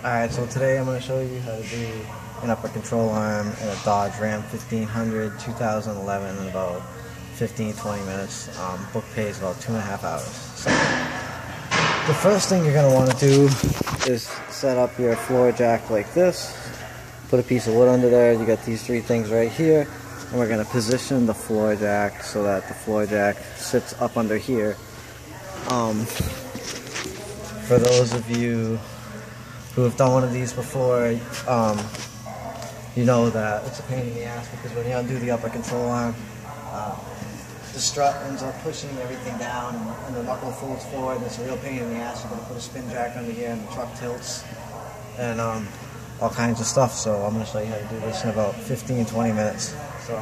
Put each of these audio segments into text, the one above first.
Alright, so today I'm going to show you how to do an upper control arm in a Dodge Ram 1500 2011 in about 15-20 minutes. Book pays about 2.5 hours. So, the first thing you're going to want to do is set up your floor jack like this. Put a piece of wood under there. You got these three things right here. And we're going to position the floor jack so that the floor jack sits up under here. For those of you who have done one of these before, you know that it's a pain in the ass because when you undo the upper control arm, the strut ends up pushing everything down and the knuckle folds forward, and it's a real pain in the ass. You're going to put a spin jack under here and the truck tilts and all kinds of stuff. So I'm going to show you how to do this in about 15-20 minutes. So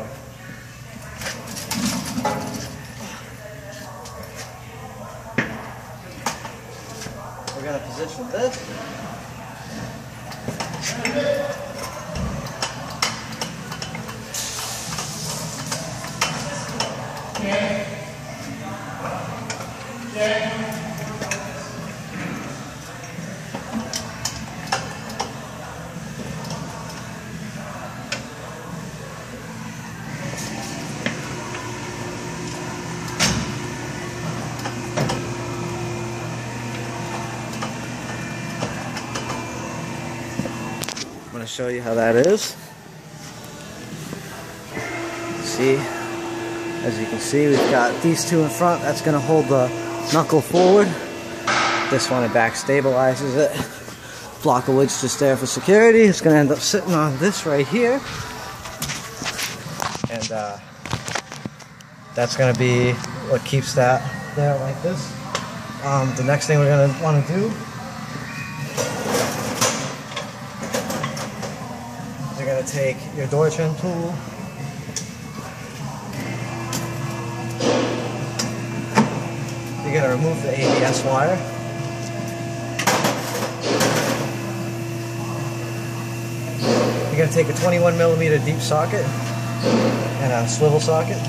we're going to position this. I'm going to show you how that is. See, as you can see, we've got these two in front. That's going to hold the knuckle forward. This one in back stabilizes it. Block of wood's just there for security. It's going to end up sitting on this right here. And that's going to be what keeps that there like this. The next thing we're going to want to do, you're going to take your door trim tool, you're going to remove the ABS wire, you're going to take a 21mm deep socket and a swivel socket,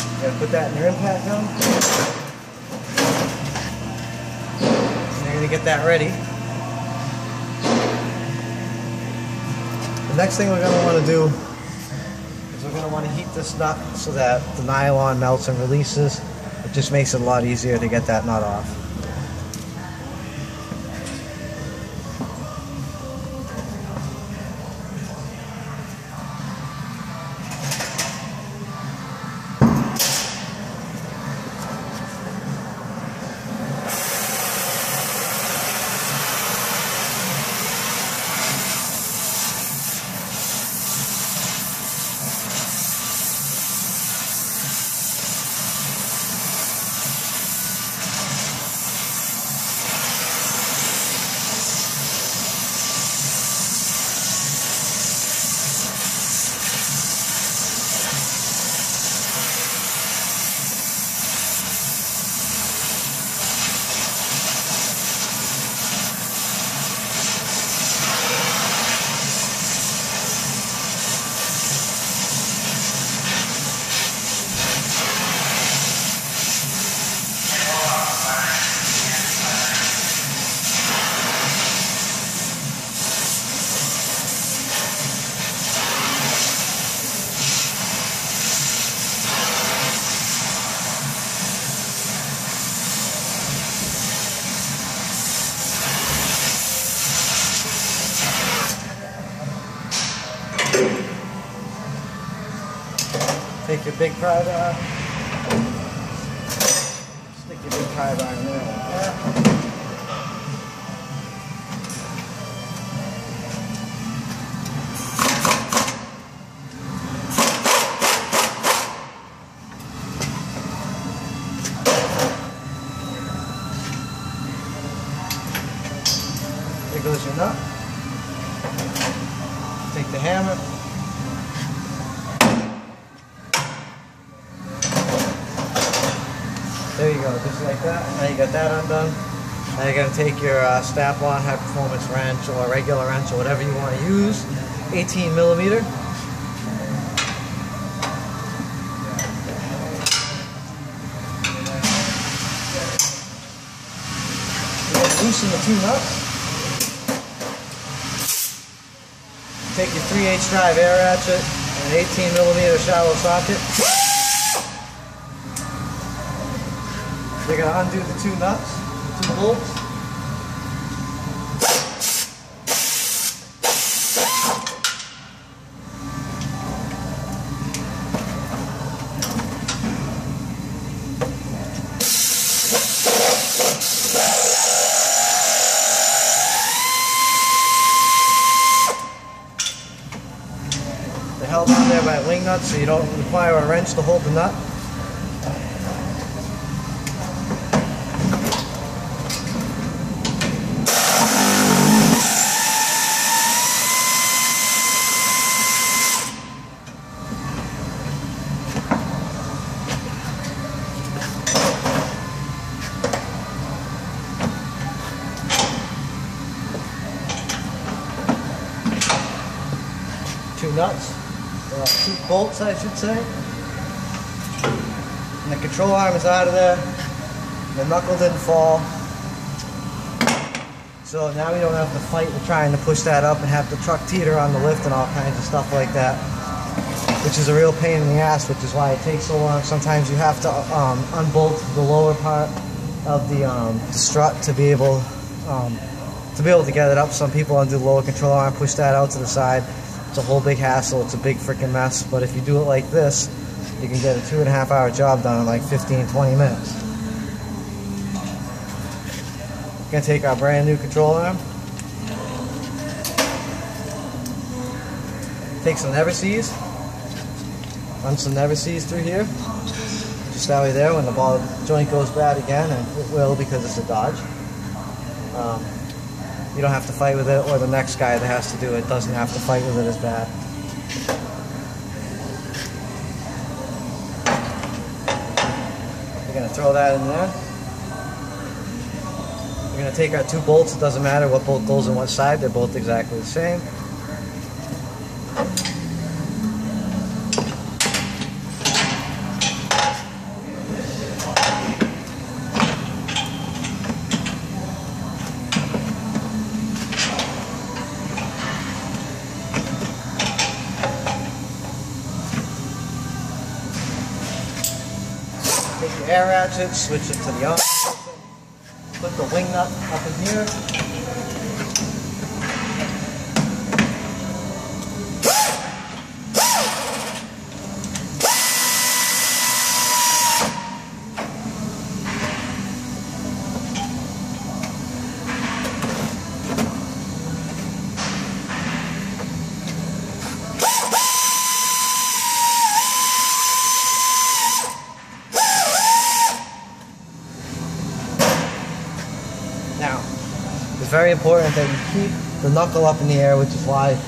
you're going to put that in your impact gun, and you're going to get that ready. The next thing we're going to want to do is we're going to want to heat this nut so that the nylon melts and releases. It just makes it a lot easier to get that nut off. Take your big pry bar, stick your big pry bar in there like that. There goes your nut. Take the hammer. There you go, just like that. Now you got that undone. Now you're going to take your Snap-on high performance wrench or a regular wrench or whatever you want to use, 18mm. loosen the two nuts. Take your 3/8 drive air ratchet and an 18mm shallow socket. You're going to undo the two nuts, the two bolts. They're held on there by wing nuts, so you don't require a wrench to hold the nut. Two nuts, two bolts I should say, and the control arm is out of there. The knuckle didn't fall, so now we don't have to fight with trying to push that up and have the truck teeter on the lift and all kinds of stuff like that, which is a real pain in the ass, which is why it takes so long. Sometimes you have to unbolt the lower part of the strut to be able to get it up. Some people undo the lower control arm, push that out to the side. It's a whole big hassle, it's a big freaking mess, but if you do it like this, you can get a 2.5 hour job done in like 15-20 minutes. We're going to take our brand new control arm, take some never sees, run some never sees through here, just that way there when the ball joint goes bad again, and it will because it's a Dodge. You don't have to fight with it, or the next guy that has to do it doesn't have to fight with it as bad. We're going to throw that in there. We're going to take our two bolts. It doesn't matter what bolt goes on what side, they're both exactly the same. Take your air ratchet, switch it to the on. Put the wing nut up in here. Now, it's very important that you keep the knuckle up in the air, which is why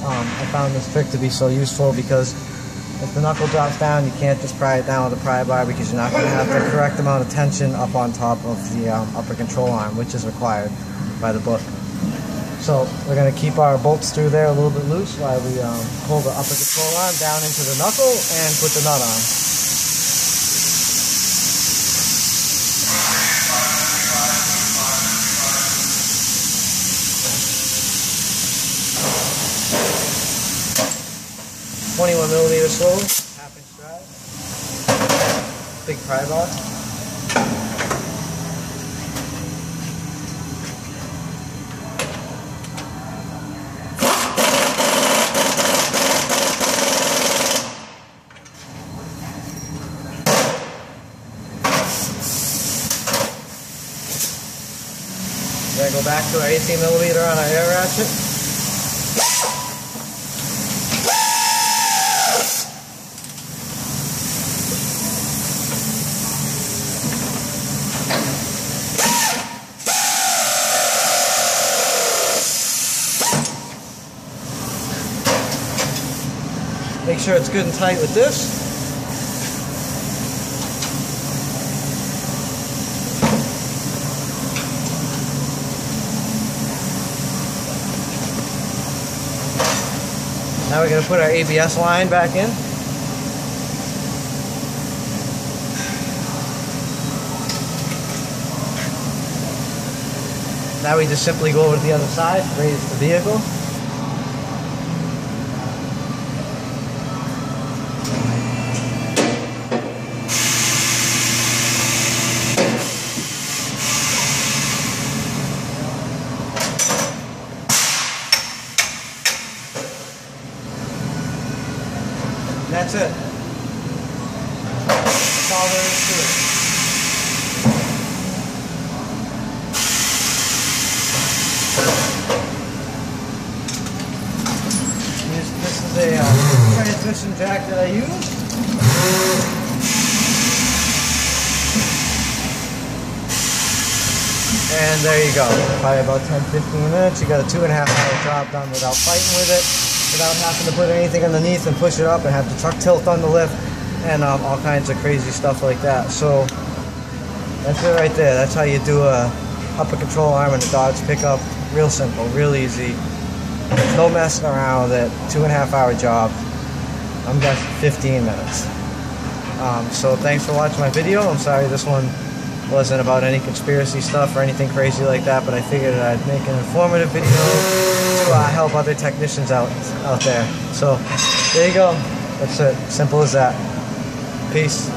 I found this trick to be so useful, because if the knuckle drops down, you can't just pry it down with a pry bar, because you're not going to have the correct amount of tension up on top of the upper control arm, which is required by the book. So we're going to keep our bolts through there a little bit loose while we pull the upper control arm down into the knuckle and put the nut on. .21mm slow, half-inch drive, big pry bar. We're going to go back to our 18mm on our air ratchet. Make sure it's good and tight with this. Now we're going to put our ABS line back in. Now we just simply go over to the other side, raise the vehicle. That's it. That's all there is to it. This is a transmission jack that I use. And there you go. Probably about 10-15 minutes. You got a 2.5-hour job done without fighting with it, without having to put anything underneath and push it up and have the truck tilt on the lift and all kinds of crazy stuff like that. So that's it right there. That's how you do a upper control arm and a Dodge pickup. Real simple, real easy. No messing around with it. 2.5-hour job. I'm guessing 15 minutes. So thanks for watching my video. I'm sorry this one wasn't about any conspiracy stuff or anything crazy like that, but I figured I'd make an informative video to help other technicians out there. So there you go. That's it. Simple as that. Peace.